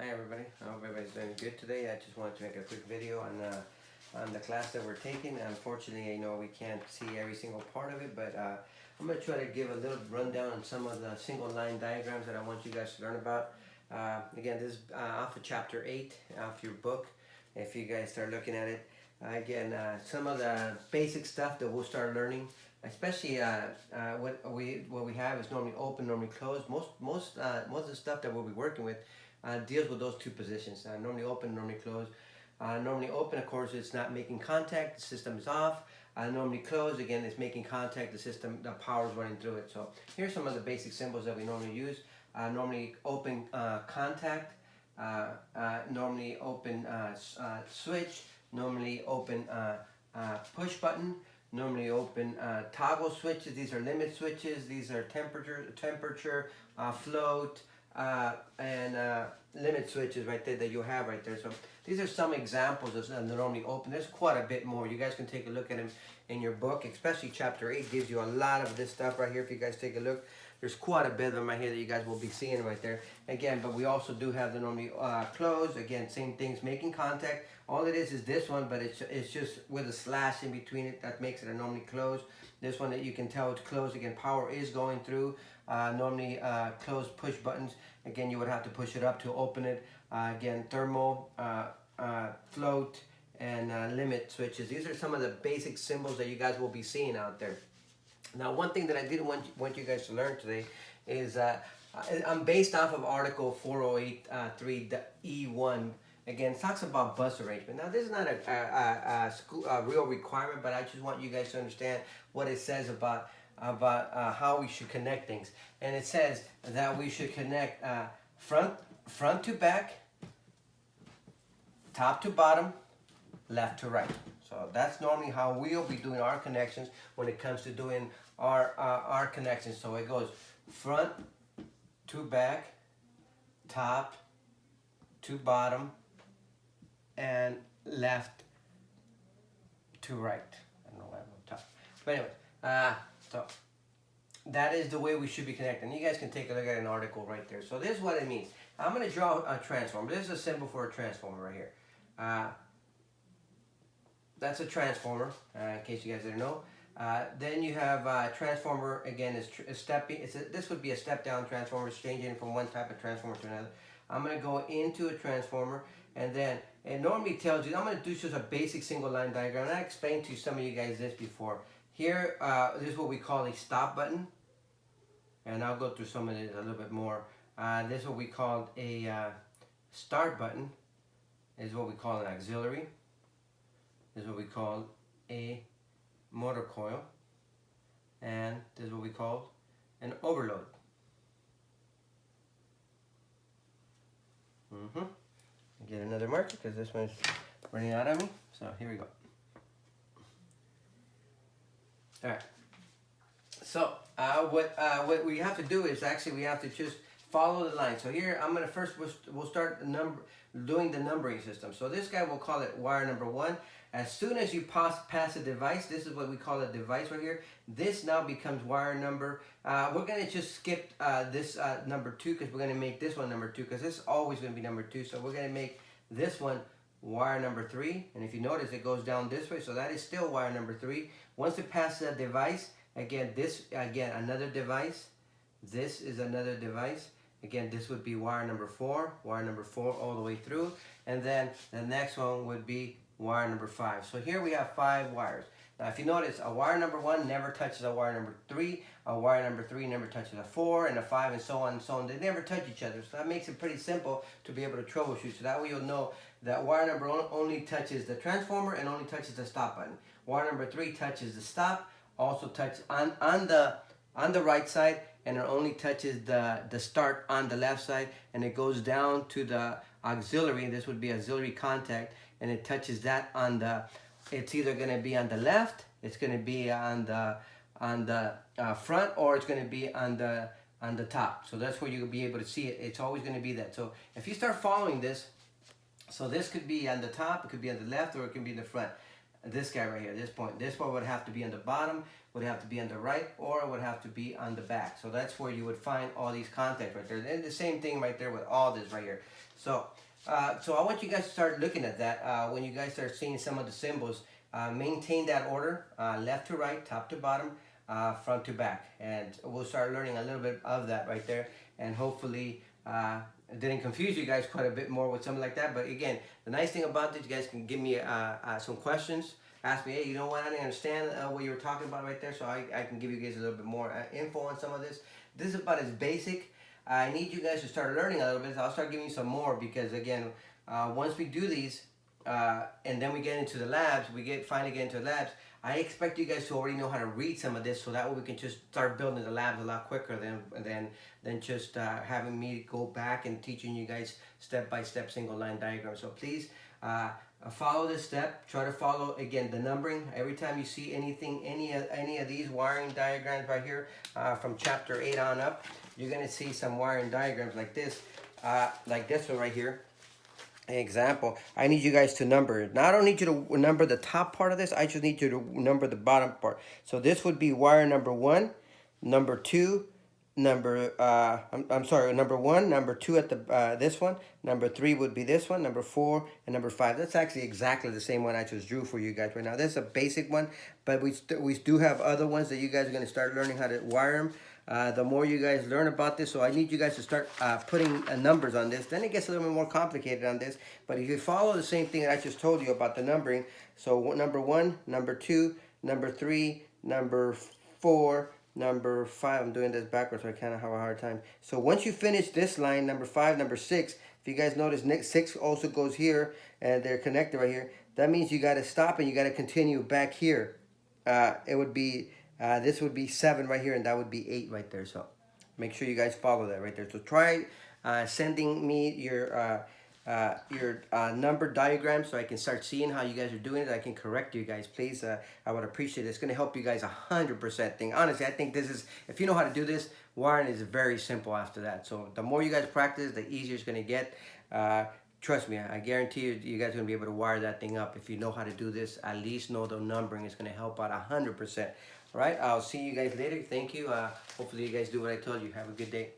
Hi everybody, I hope everybody's doing good today. I just wanted to make a quick video on the class that we're taking. Unfortunately, I know we can't see every single part of it, but I'm going to try to give a little rundown on some of the single line diagrams that I want you guys to learn about. Again, this is off of chapter 8, off your book, if you guys start looking at it. Again, some of the basic stuff that we'll start learning, especially what we have is normally open, normally closed. Most of the stuff that we'll be working with deals with those two positions. Normally open, normally closed. Normally open, of course, it's not making contact, the system is off. Normally closed, again, it's making contact, the system, the power is running through it. So here's some of the basic symbols that we normally use. Normally open contact, normally open switch, normally open push button, normally open toggle switches. These are limit switches, these are temperature, float, and limit switches right there that you have right there. So these are some examples of them that normally open. There's quite a bit more. You guys can take a look at them in your book, especially chapter 8 gives you a lot of this stuff right here. If you guys take a look, there's quite a bit of them right here that you guys will be seeing right there. Again, but we also do have the normally closed. Again, same things, making contact. All it is this one, but it's just with a slash in between it that makes it a normally closed. This one that you can tell it's closed. Again, power is going through. Normally closed push buttons. Again, you would have to push it up to open it. Again, thermal, float, and limit switches. These are some of the basic symbols that you guys will be seeing out there. Now, one thing that I did want you guys to learn today is I'm based off of Article 408.3E1. Again, it talks about bus arrangement. Now, this is not a real requirement, but I just want you guys to understand what it says about how we should connect things. And it says that we should connect front to back, top to bottom, left to right. So that's normally how we'll be doing our connections when it comes to doing our connections. So it goes front to back, top to bottom, and left to right. I don't know why I wrote top. But anyway, so that is the way we should be connecting. You guys can take a look at an article right there. So this is what it means. I'm going to draw a transformer. This is a symbol for a transformer right here. That's a transformer, in case you guys didn't know. Then you have transformer, again, is stepping. This would be a step-down transformer, changing from one type of transformer to another. I'm going to go into a transformer, and then it normally tells you, I'm going to do just a basic single line diagram. And I explained to some of you guys this before. Here, this is what we call a stop button. And I'll go through some of it a little bit more. This is what we call a start button. This is what we call an auxiliary. This is what we call a motor coil. And this is what we call an overload. Get another marker because this one's running out on me. So here we go. All right. So what we have to do is actually we have to just follow the line. So here I'm gonna first we'll start doing the numbering system. So this guy we'll call it wire number 1. As soon as you pass a device, this is what we call a device right here. This now becomes wire number. We're gonna just skip this number 2 because we're gonna make this one number 2 because this is always gonna be number 2. So we're gonna make this one wire number 3. And if you notice, it goes down this way. So that is still wire number 3. Once it passes a device, again, another device. This is another device. Again, this would be wire number 4 all the way through. And then the next one would be wire number 5. So here we have 5 wires. Now, if you notice, a wire number 1 never touches a wire number 3. A wire number 3 never touches a 4 and a 5 and so on and so on. They never touch each other. So that makes it pretty simple to be able to troubleshoot. So that way you'll know that wire number only touches the transformer and only touches the stop button. Wire number 3 touches the stop, also touches on the right side, and it only touches the start on the left side, and it goes down to the auxiliary. This would be auxiliary contact, and it touches that on the. It's either going to be on the left, it's going to be on the front, or it's going to be on the top. So that's where you'll be able to see it. It's always going to be that. So if you start following this, so this could be on the top, it could be on the left, or it can be in the front. this guy right here, this point. This one would have to be on the bottom, would have to be on the right, or it would have to be on the back. So that's where you would find all these contacts right there. And the same thing right there with all this right here. So, so I want you guys to start looking at that. When you guys start seeing some of the symbols, maintain that order, left to right, top to bottom, front to back. And we'll start learning a little bit of that right there. And hopefully, it didn't confuse you guys quite a bit more with something like that. But again, the nice thing about this, you guys can give me some questions. Ask me, hey, you know what, I didn't understand what you were talking about right there, so I can give you guys a little bit more info on some of this. This is about as basic. I need you guys to start learning a little bit. I'll start giving you some more because, again, once we do these and then we get into the labs, finally get into the labs, I expect you guys to already know how to read some of this, so that way we can just start building the labs a lot quicker than just having me go back and teaching you guys step-by-step single line diagrams. So please follow this step. Try to follow, again, the numbering. Every time you see any of these wiring diagrams right here from chapter 8 on up, you're going to see some wiring diagrams like this one right here. An example, I need you guys to number. Now, I don't need you to number the top part of this. I just need you to number the bottom part. So this would be wire number 1, number 2, number number 1, number 2 at the this one, number 3 would be this one, number 4, and number 5. That's actually exactly the same one I just drew for you guys right now. This is a basic one, but we do have other ones that you guys are going to start learning how to wire them. The more you guys learn about this, so I need you guys to start putting numbers on this. Then it gets a little bit more complicated on this, but if you follow the same thing that I just told you about the numbering, so number 1, number 2, number 3, number 4, number 5, I'm doing this backwards so I kind of have a hard time. So once you finish this line, number 5, number 6, if you guys notice, 6 also goes here, and they're connected right here. That means you got to stop and you got to continue back here. It would be this would be 7 right here, and that would be 8 right there. So make sure you guys follow that right there. So try sending me your number diagram so I can start seeing how you guys are doing it. I can correct you guys, please. I would appreciate it. It's going to help you guys 100% thing. Honestly, I think this is, if you know how to do this, wiring is very simple after that. So the more you guys practice, the easier it's going to get. Trust me, I guarantee you guys are going to be able to wire that thing up. If you know how to do this, at least know the numbering is going to help out 100%. All right, I'll see you guys later. Thank you. Hopefully you guys do what I told you. Have a good day.